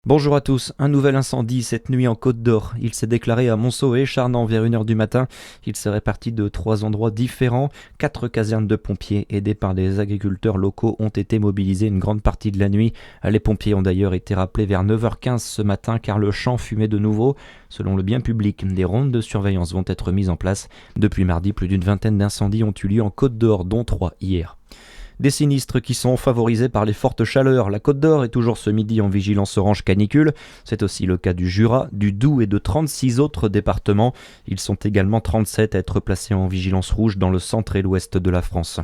Bonjour à tous, un nouvel incendie cette nuit en Côte d'Or. Il s'est déclaré à Monceau et Charnans vers 1h du matin. Il serait parti de 3 endroits différents. 4 casernes de pompiers aidés par des agriculteurs locaux ont été mobilisés une grande partie de la nuit. Les pompiers ont d'ailleurs été rappelés vers 9h15 ce matin car le champ fumait de nouveau. Selon le bien public, des rondes de surveillance vont être mises en place. Depuis mardi, plus d'une vingtaine d'incendies ont eu lieu en Côte d'Or, dont 3 hier. Des sinistres qui sont favorisés par les fortes chaleurs. La Côte d'Or est toujours ce midi en vigilance orange canicule. C'est aussi le cas du Jura, du Doubs et de 36 autres départements. Ils sont également 37 à être placés en vigilance rouge dans le centre et l'ouest de la France.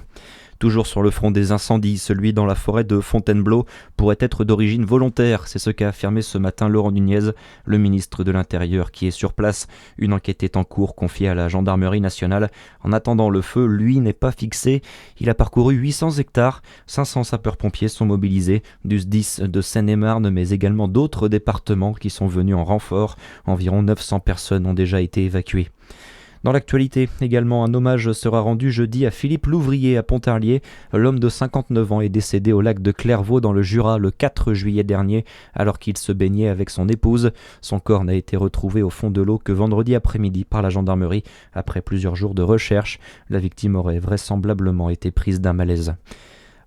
Toujours sur le front des incendies, celui dans la forêt de Fontainebleau pourrait être d'origine volontaire. C'est ce qu'a affirmé ce matin Laurent Nunez, le ministre de l'Intérieur qui est sur place. Une enquête est en cours confiée à la gendarmerie nationale. En attendant, le feu, lui, n'est pas fixé. Il a parcouru 800 hectares. 500 sapeurs-pompiers sont mobilisés du SDIS de Seine-et-Marne, mais également d'autres départements qui sont venus en renfort. Environ 900 personnes ont déjà été évacuées. Dans l'actualité, également, un hommage sera rendu jeudi à Philippe Louvrier à Pontarlier. L'homme de 59 ans est décédé au lac de Clairvaux dans le Jura le 4 juillet dernier, alors qu'il se baignait avec son épouse. Son corps n'a été retrouvé au fond de l'eau que vendredi après-midi par la gendarmerie. Après plusieurs jours de recherche, la victime aurait vraisemblablement été prise d'un malaise.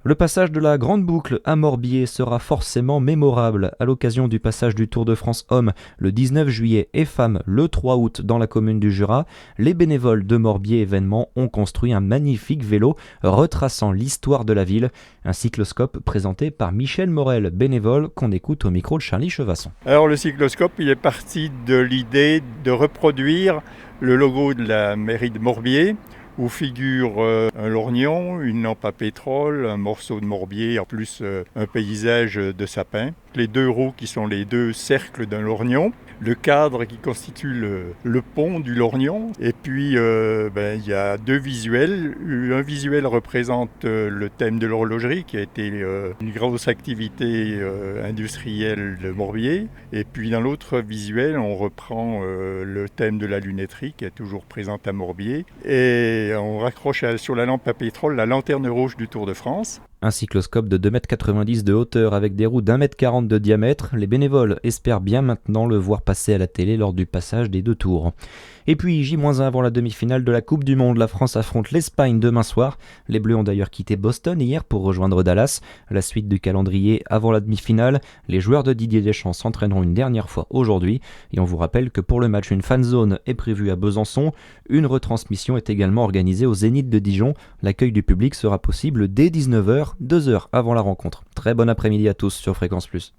Le passage de la Grande Boucle à Morbier sera forcément mémorable à l'occasion du passage du Tour de France Hommes le 19 juillet et Femmes le 3 août dans la commune du Jura. Les bénévoles de Morbier Événements ont construit un magnifique vélo retraçant l'histoire de la ville. Un cycloscope présenté par Michel Morel, bénévole, qu'on écoute au micro de Charlie Chevasson. Alors le cycloscope, il est parti de l'idée de reproduire le logo de la mairie de Morbier, où figure un lorgnon, une lampe à pétrole, un morceau de morbier, en plus un paysage de sapin. Les deux roues qui sont les deux cercles d'un lorgnon, le cadre qui constitue le pont du lorgnon, et puis il y a deux visuels. Un visuel représente le thème de l'horlogerie, qui a été une grosse activité industrielle de Morbier, et puis dans l'autre visuel, on reprend le thème de la lunetterie, qui est toujours présente à Morbier, et on raccroche sur la lampe à pétrole la lanterne rouge du Tour de France. Un cycloscope de 2,90 m de hauteur avec des roues d'1,40 m de diamètre. Les bénévoles espèrent bien maintenant le voir passer à la télé lors du passage des deux tours. Et puis J-1 avant la demi-finale de la Coupe du Monde, la France affronte l'Espagne demain soir. Les Bleus ont d'ailleurs quitté Boston hier pour rejoindre Dallas. La suite du calendrier avant la demi-finale, les joueurs de Didier Deschamps s'entraîneront une dernière fois aujourd'hui. Et on vous rappelle que pour le match, une fan zone est prévue à Besançon. Une retransmission est également organisée au Zénith de Dijon. L'accueil du public sera possible dès 19h, 2 heures avant la rencontre. Très bon après-midi à tous sur Fréquence Plus.